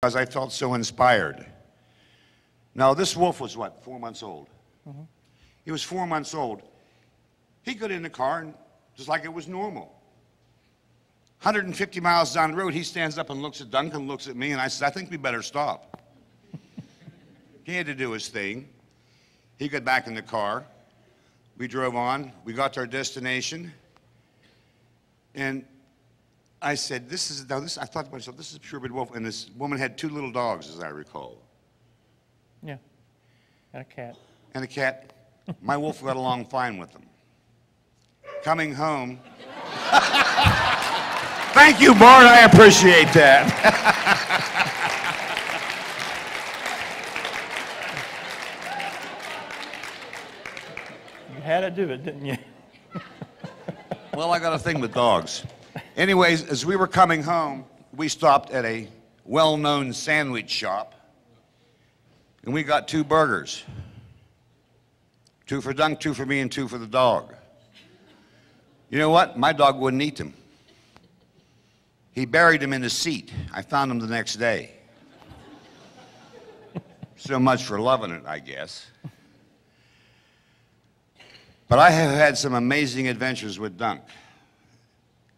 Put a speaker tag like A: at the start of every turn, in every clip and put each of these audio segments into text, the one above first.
A: because I felt so inspired. Now, this wolf was what, 4 months old? Mm-hmm. He was 4 months old. He got in the car and just like it was normal. 150 miles down the road, he stands up and looks at Duncan, looks at me, and I said, I think we better stop. He had to do his thing. He got back in the car. We drove on. We got to our destination. And I said, I thought to myself, this is a purebred wolf. And this woman had 2 little dogs, as I recall.
B: Yeah, and a cat.
A: And a cat. My wolf got along fine with them. Coming home. Thank you, Bart. I appreciate that.
B: You had to do it, didn't you?
A: Well, I got a thing with dogs. Anyways, as we were coming home, we stopped at a well-known sandwich shop, and we got 2 burgers. 2 for Dunk, 2 for me, and 2 for the dog. You know what? My dog wouldn't eat them. He buried them in the seat. I found them the next day. So much for loving it, I guess. But I have had some amazing adventures with Dunk.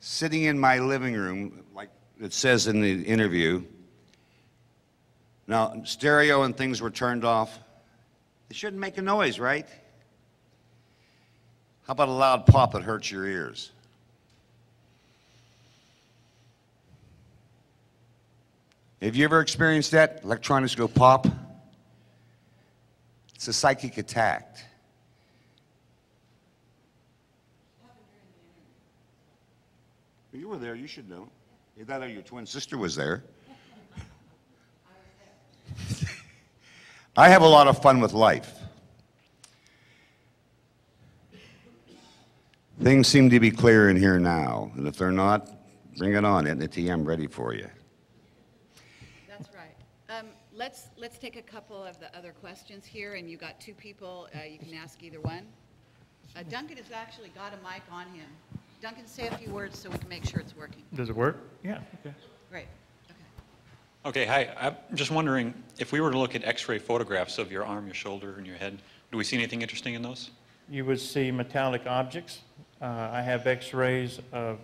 A: Sitting in my living room, like it says in the interview, now stereo and things were turned off. They shouldn't make a noise, right? How about a loud pop that hurts your ears? Have you ever experienced that? Electronics go pop? It's a psychic attack. You were there, you should know. Either your twin sister was there. I have a lot of fun with life. Things seem to be clear in here now, and if they're not, bring it on. Etnity, I'm ready for you.
C: That's right. Let's take a couple of the other questions here, and you got 2 people. You can ask either one. Duncan has actually got a mic on him. Duncan, say a few words so we can make sure it's working.
B: Does it work? Yeah. Okay.
C: Great.
D: Okay, hi. I'm just wondering, if we were to look at X-ray photographs of your arm, your shoulder, and your head, do we see anything interesting in those?
B: You would see metallic objects. I have X-rays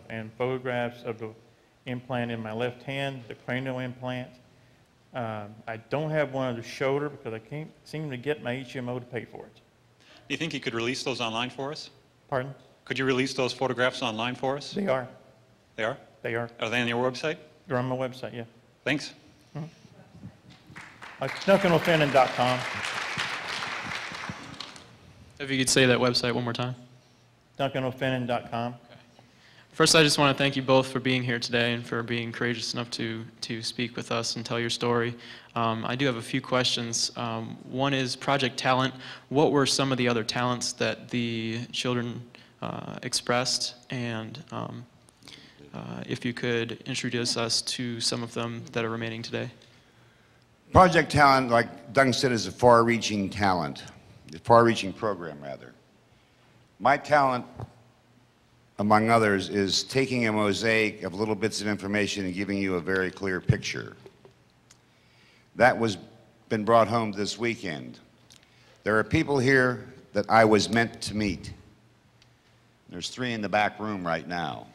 B: and photographs of the implant in my left hand, the cranial implant. I don't have one of the shoulder because I can't seem to get my HMO to pay for it.
D: Do you think you could release those online for us?
B: Pardon?
D: Could you release those photographs online for us?
B: They are.
D: They are?
B: They are.
D: Are they on your website?
B: They're on my website, yeah.
D: Thanks.
B: Duncan OFinioan.com.
E: If you could say that website one more time.
B: Duncan OFinioan.com.
E: Okay. First, I just want to thank you both for being here today and for being courageous enough to speak with us and tell your story. I do have a few questions. One is Project Talent. What were some of the other talents that the children expressed, and if you could introduce us to some of them that are remaining today.
A: Project Talent, like Duncan said, is a far-reaching talent, a far-reaching program, rather. My talent, among others, is taking a mosaic of little bits of information and giving you a very clear picture. That was been brought home this weekend. There are people here that I was meant to meet. There's 3 in the back room right now.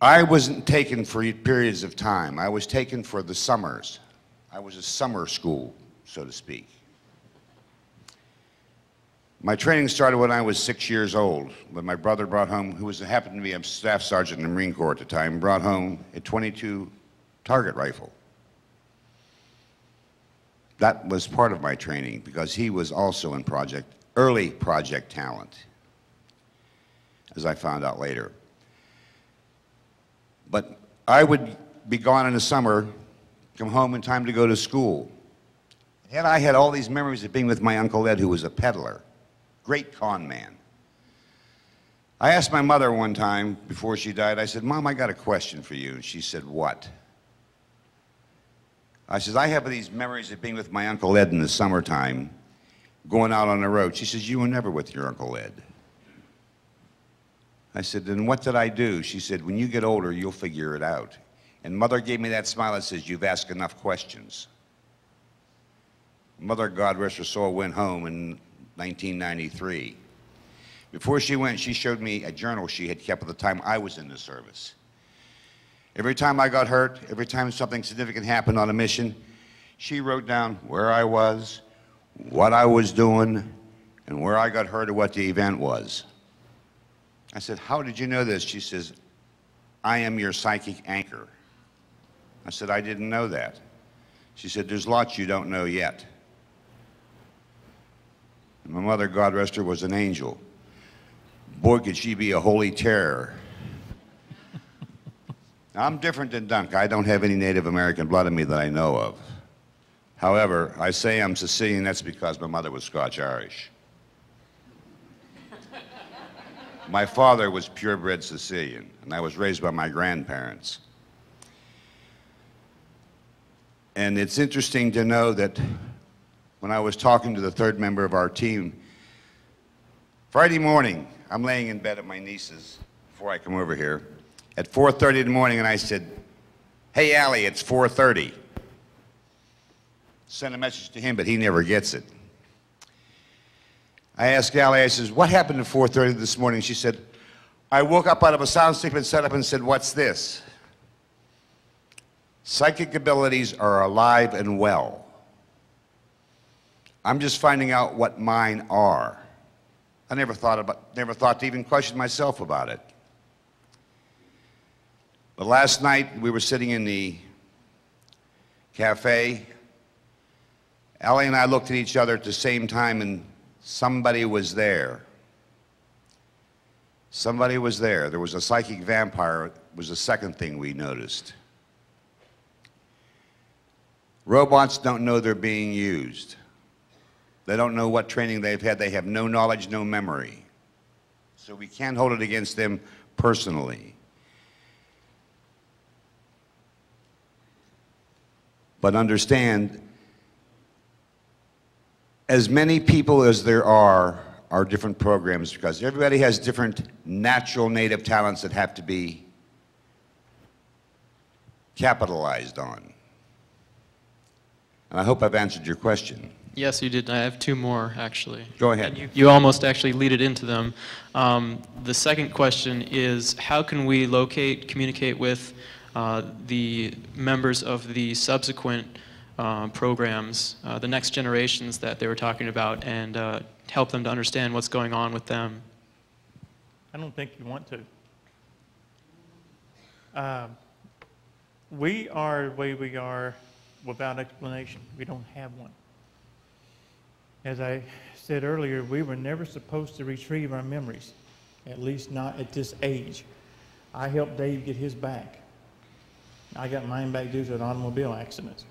A: I wasn't taken for periods of time. I was taken for the summers. I was a summer school, so to speak. My training started when I was 6 years old, when my brother brought home, who happened to be a staff sergeant in the Marine Corps at the time, brought home a .22 target rifle. That was part of my training because he was also in early Project Talent, as I found out later. But I would be gone in the summer, come home in time to go to school. And I had all these memories of being with my Uncle Ed, who was a peddler, great con man. I asked my mother one time before she died, I said, Mom, I got a question for you. And she said, what? I said, I have these memories of being with my Uncle Ed in the summertime, going out on the road. She says, you were never with your Uncle Ed. I said, "Then what did I do?" She said, "When you get older, you'll figure it out." And Mother gave me that smile that says, "You've asked enough questions." Mother, God rest her soul, went home in 1993. Before she went, she showed me a journal she had kept at the time I was in the service. Every time I got hurt, every time something significant happened on a mission, she wrote down where I was, what I was doing, and where I got hurt or what the event was. I said, "How did you know this?" She says, "I am your psychic anchor." I said, "I didn't know that." She said, "There's lots you don't know yet." And my mother, God rest her, was an angel. Boy, could she be a holy terror. Now, I'm different than Dunk. I don't have any Native American blood in me that I know of. However, I say I'm Sicilian, that's because my mother was Scotch-Irish. My father was purebred Sicilian, and I was raised by my grandparents. And it's interesting to know that when I was talking to the third member of our team, Friday morning, I'm laying in bed at my niece's before I come over here, at 4:30 in the morning, and I said, "Hey, Allie, it's 4:30. Sent a message to him, but he never gets it. I asked Allie, I says, "What happened at 4:30 this morning?" She said, "I woke up out of a sound sleep and sat up and said, 'What's this?'" Psychic abilities are alive and well. I'm just finding out what mine are. I never thought to even question myself about it. But last night we were sitting in the cafe. Allie and I looked at each other at the same time, and somebody was there. Somebody was there. There was a psychic vampire, was the second thing we noticed. Robots don't know they're being used. They don't know what training they've had. They have no knowledge, no memory. So we can't hold it against them personally. But understand, as many people as there are different programs, because everybody has different natural native talents that have to be capitalized on. And I hope I've answered your question.
E: Yes, you did. I have two more, actually.
A: Go ahead.
E: And you almost actually leaded into them. The second question is, how can we locate, communicate with the members of the subsequent programs, the next generations that they were talking about, and help them to understand what's going on with them?
B: I don't think you want to. We are the way we are without explanation. We don't have one. As I said earlier, we were never supposed to retrieve our memories, at least not at this age. I helped Dave get his back. I got mine back due to an automobile accident.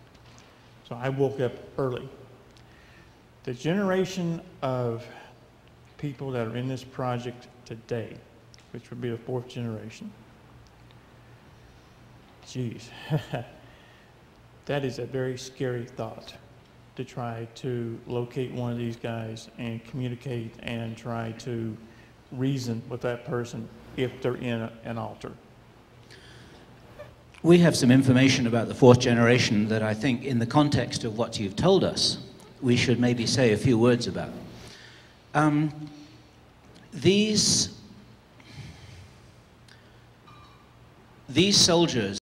B: So I woke up early. The generation of people that are in this project today, which would be the fourth generation, geez, that is a very scary thought, to try to locate one of these guys and communicate and try to reason with that person if they're in an altar.
F: We have some information about the fourth generation that I think, in the context of what you've told us, we should maybe say a few words about. These soldiers